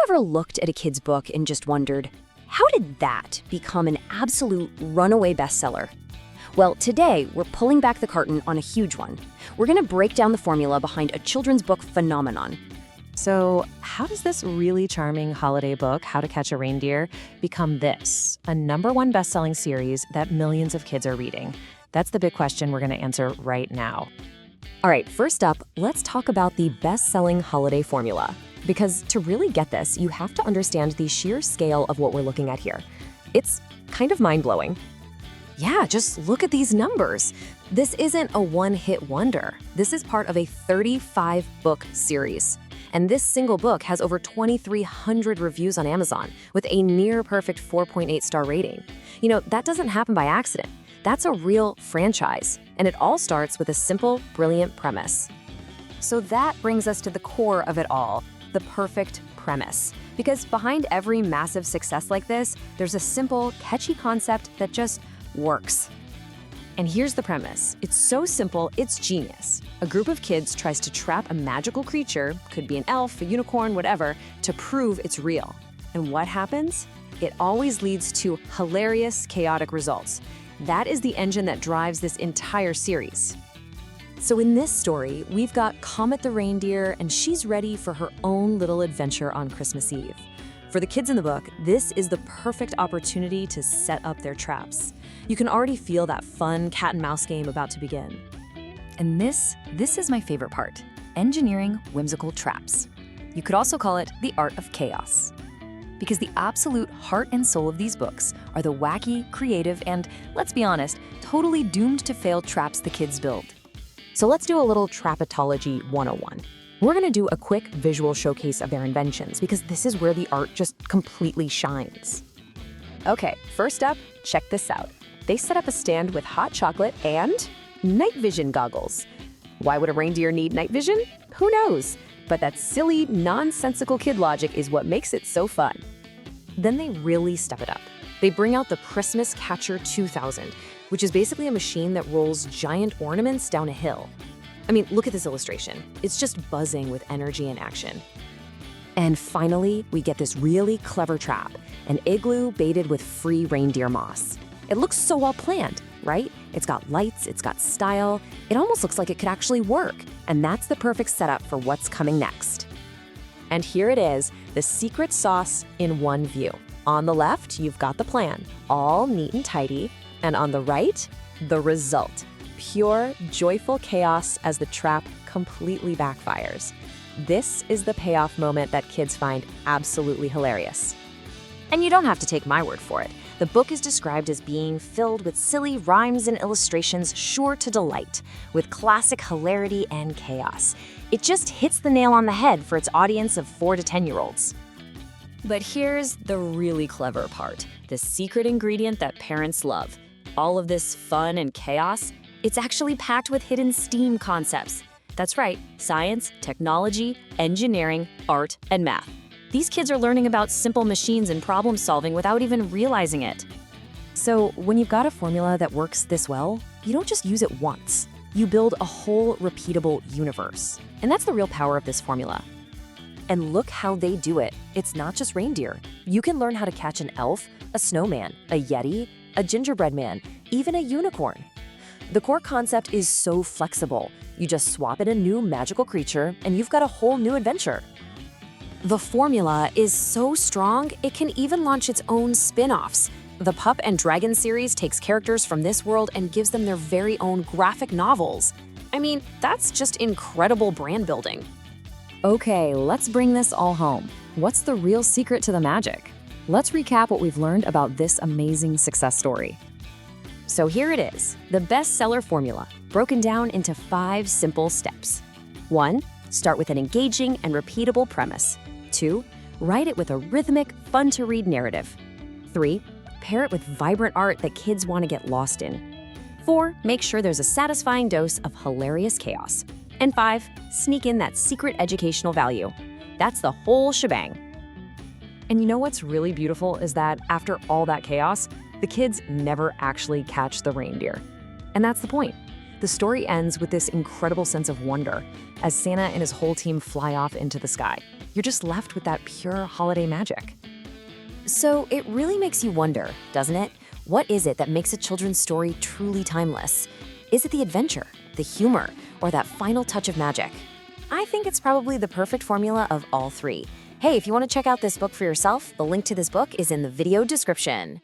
ever looked at a kid's book and just wondered, how did that become an absolute runaway bestseller? Well, today we're pulling back the curtain on a huge one. We're going to break down the formula behind a children's book phenomenon. So, how does this really charming holiday book, How to Catch a Reindeer, become this, a #1 best-selling series that millions of kids are reading? That's the big question we're going to answer right now. All right, first up, let's talk about the best-selling holiday formula. Because to really get this, you have to understand the sheer scale of what we're looking at here. It's kind of mind-blowing. Yeah, just look at these numbers. This isn't a one-hit wonder. This is part of a 35-book series. And this single book has over 2,300 reviews on Amazon with a near-perfect 4.8-star rating. You know, that doesn't happen by accident. That's a real franchise. And it all starts with a simple, brilliant premise. So that brings us to the core of it all, the perfect premise. Because behind every massive success like this, there's a simple, catchy concept that just works. And here's the premise. It's so simple, it's genius. A group of kids tries to trap a magical creature, could be an elf, a unicorn, whatever, to prove it's real. And what happens? It always leads to hilarious, chaotic results. That is the engine that drives this entire series. So in this story, we've got Comet the reindeer, and she's ready for her own little adventure on Christmas Eve. For the kids in the book, this is the perfect opportunity to set up their traps. You can already feel that fun cat and mouse game about to begin. And this is my favorite part, engineering whimsical traps. You could also call it the art of chaos. Because the absolute heart and soul of these books are the wacky, creative, and, let's be honest, totally doomed to fail traps the kids build. So let's do a little Trapetology 101. We're gonna do a quick visual showcase of their inventions because this is where the art just completely shines. Okay, first up, check this out. They set up a stand with hot chocolate and night vision goggles. Why would a reindeer need night vision? Who knows? But that silly, nonsensical kid logic is what makes it so fun. Then they really step it up. They bring out the Christmas Catcher 2000, which is basically a machine that rolls giant ornaments down a hill. I mean, look at this illustration. It's just buzzing with energy and action. And finally, we get this really clever trap, an igloo baited with free reindeer moss. It looks so well planned, right? It's got lights, it's got style. It almost looks like it could actually work. And that's the perfect setup for what's coming next. And here it is, the secret sauce in one view. On the left, you've got the plan, all neat and tidy. And on the right, the result. Pure, joyful chaos as the trap completely backfires. This is the payoff moment that kids find absolutely hilarious. And you don't have to take my word for it. The book is described as being filled with silly rhymes and illustrations sure to delight, with classic hilarity and chaos. It just hits the nail on the head for its audience of 4 to 10-year-olds. But here's the really clever part, the secret ingredient that parents love. All of this fun and chaos, it's actually packed with hidden STEAM concepts. That's right, science, technology, engineering, art, and math. These kids are learning about simple machines and problem solving without even realizing it. So when you've got a formula that works this well, you don't just use it once. You build a whole repeatable universe. And that's the real power of this formula. And look how they do it. It's not just reindeer. You can learn how to catch an elf, a snowman, a yeti, a gingerbread man, even a unicorn. The core concept is so flexible. You just swap in a new magical creature and you've got a whole new adventure. The formula is so strong, it can even launch its own spin-offs. The Pup and Dragon series takes characters from this world and gives them their very own graphic novels. I mean, that's just incredible brand building. Okay, let's bring this all home. What's the real secret to the magic? Let's recap what we've learned about this amazing success story. So here it is, the bestseller formula, broken down into 5 simple steps. 1. Start with an engaging and repeatable premise. 2. Write it with a rhythmic, fun-to-read narrative. 3. Pair it with vibrant art that kids want to get lost in. 4. Make sure there's a satisfying dose of hilarious chaos. And 5. Sneak in that secret educational value. That's the whole shebang. And you know what's really beautiful is that after all that chaos, the kids never actually catch the reindeer. And that's the point. The story ends with this incredible sense of wonder as Santa and his whole team fly off into the sky. You're just left with that pure holiday magic. So it really makes you wonder, doesn't it? What is it that makes a children's story truly timeless? Is it the adventure, the humor, or that final touch of magic? I think it's probably the perfect formula of all three. Hey, if you want to check out this book for yourself, the link to this book is in the video description.